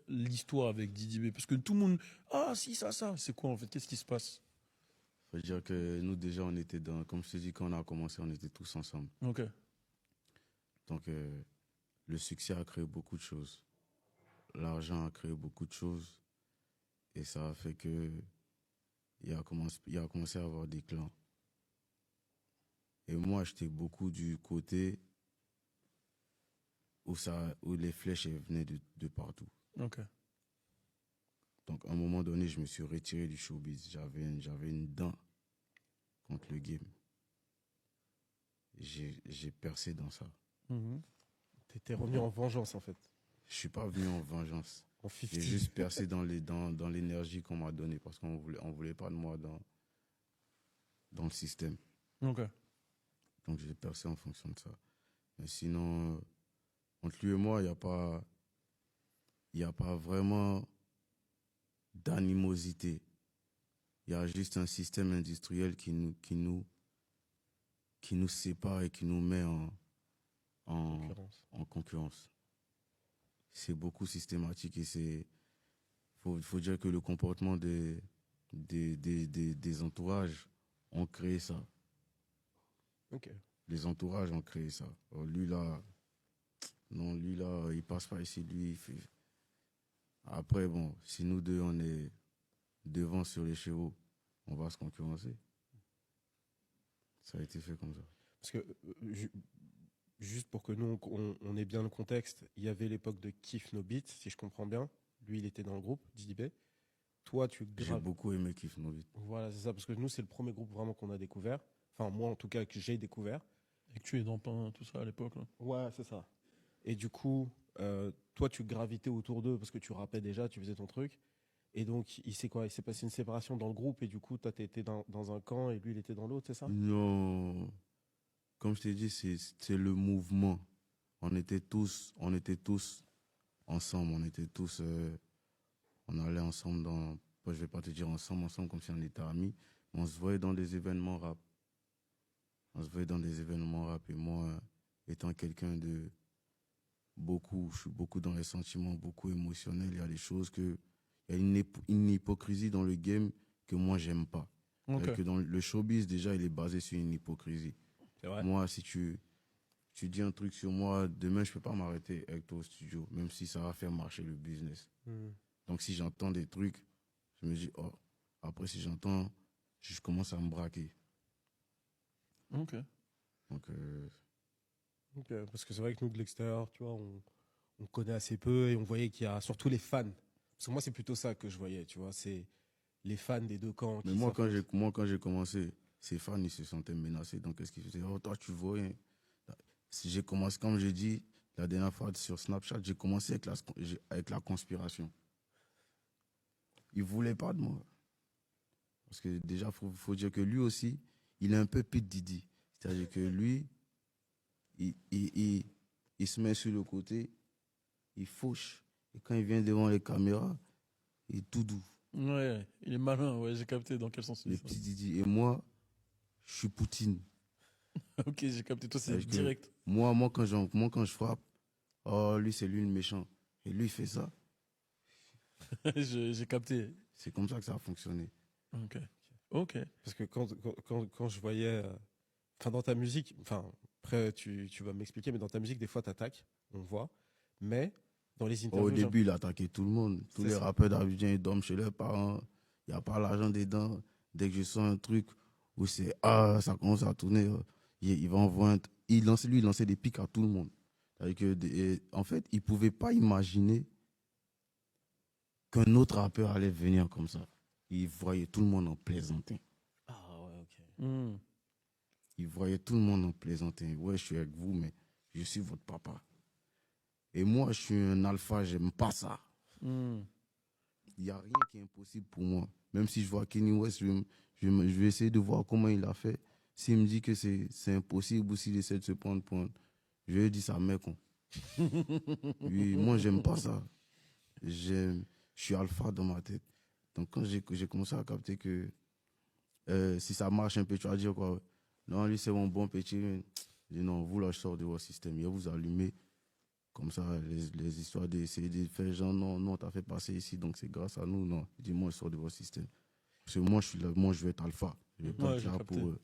l'histoire avec Didi B? Parce que tout le monde. Ah, si, ça. C'est quoi en fait? Qu'est-ce qui se passe? Faut dire que nous, déjà, on était comme je te dis, quand on a commencé, on était tous ensemble. Ok. Donc, le succès a créé beaucoup de choses. L'argent a créé beaucoup de choses. Et ça a fait que il a commencé à avoir des clans. Et moi, j'étais beaucoup du côté où les flèches elles venaient de partout. Ok. Donc, à un moment donné, je me suis retiré du showbiz. J'avais une dent contre le game. J'ai percé dans ça. Mhm. T'étais revenu en vengeance, en fait. Je suis pas venu en vengeance. En J'ai 50. juste percé dans l'énergie qu'on m'a donnée parce on voulait pas de moi dans le système. Ok. Donc, j'ai percé en fonction de ça. Mais sinon, entre lui et moi, il y a pas vraiment d'animosité. Il y a juste un système industriel qui nous sépare et qui nous met Concurrence. en concurrence. C'est beaucoup systématique et faut dire que le comportement des entourages ont créé ça. Ok. Les entourages ont créé ça. Alors lui là, non, lui là, il passe pas ici, lui, il fait. Après, bon, si nous deux on est devant sur les chevaux, on va se concurrencer. Ça a été fait comme ça. Parce que, juste pour que nous, on ait bien le contexte, il y avait l'époque de Kiff No Beats, si je comprends bien. Lui, il était dans le groupe, Didi B. Toi, tu J'ai beaucoup aimé Kiff No Beat. Voilà, c'est ça, parce que nous, c'est le premier groupe vraiment qu'on a découvert. Enfin, moi, en tout cas, que j'ai découvert. Et que tu es dans Pain, tout ça à l'époque, là. Ouais, c'est ça. Et du coup, toi, tu gravitais autour d'eux parce que tu rappais déjà, tu faisais ton truc. Et donc, il s'est quoi? Il s'est passé une séparation dans le groupe et du coup, toi, t'étais dans un camp et lui, il était dans l'autre, c'est ça? Non, comme je t'ai dit, c'est le mouvement. On était tous ensemble, on allait ensemble je vais pas te dire ensemble comme si on était amis, mais on se voyait dans des événements rap. On se voyait dans des événements rap et moi, étant quelqu'un je suis beaucoup dans les sentiments, beaucoup émotionnel, il y a des choses il y a une hypocrisie dans le game que moi j'aime pas. Ok. Que dans le showbiz, déjà, il est basé sur une hypocrisie. C'est vrai. Moi, si tu dis un truc sur moi, demain, je peux pas m'arrêter avec toi au studio, même si ça va faire marcher le business. Hmm. Donc, si j'entends des trucs, je me dis, oh, après, si j'entends, je commence à me braquer. Ok. Donc, Ok, parce que c'est vrai que nous, de l'extérieur, tu vois, on connaît assez peu et on voyait qu'il y a surtout les fans. Parce que moi, c'est plutôt ça que je voyais, tu vois, c'est les fans des deux camps mais qui s'affrontent. moi, quand j'ai commencé, ces fans, ils se sentaient menacés. Donc, qu'est-ce qu'ils faisaient? Oh, toi, tu vois rien. Si j'ai commencé, comme j'ai dit, la dernière fois sur Snapchat, j'ai commencé avec la conspiration. Ils voulaient pas de moi. Parce que déjà, faut dire que lui aussi, il est un peu Pete Didi. C'est-à-dire que lui, il se met sur le côté, il fauche. Et quand il vient devant les caméras, il est tout doux. Ouais, il est malin, ouais, j'ai capté dans quel sens il Le dit ça. petit Didi. Et moi, je suis Poutine. Ok, j'ai capté, toi c'est C'est-à-dire que direct. moi, quand je frappe, oh, c'est lui le méchant. Et lui, il fait ça. J'ai capté. C'est comme ça que ça a fonctionné. Ok. Ok. Parce que quand je voyais, enfin, dans ta musique, enfin, après, tu vas m'expliquer, mais dans ta musique, des fois, t'attaques, on voit. Mais dans les Au interviews, début, il attaquait tout le monde. Tous c'est les ça. rappeurs d'Abidjan, ils dorment chez leurs parents. Il n'y a pas l'argent dedans. Dès que je sens un truc où ça commence à tourner, il va envoyer il lançait des pics à tout le monde. C'est-à-dire en fait, il ne pouvait pas imaginer qu'un autre rappeur allait venir comme ça. Il voyait tout le monde en plaisantin. Ah ouais, ok. Hmm. Il voyait tout le monde en plaisantin. Ouais, je suis avec vous, mais je suis votre papa. Et moi, je suis un alpha, j'aime pas ça. Hmm. Il n'y a rien qui est impossible pour moi. Même si je vois Kenny West, je vais essayer de voir comment il a fait. S'il me dit que c'est impossible ou s'il essaie de se prendre pour je lui dis ça, mec. Oui, moi, j'aime pas ça. Je suis alpha dans ma tête. Donc, quand j'ai commencé à capter que si ça marche un peu, tu vas dire quoi? Non, lui, c'est mon bon petit. Je dis non, vous, là, je sors de votre système. Il va vous allumer. Comme ça, les histoires d'essayer de faire genre, non, t'as fait passer ici, donc c'est grâce à nous. Non, je dis, moi, je sors de votre système. Parce que moi, je suis là, moi, je veux être alpha. Je vais pas Ouais, être j'ai là capté. pour eux.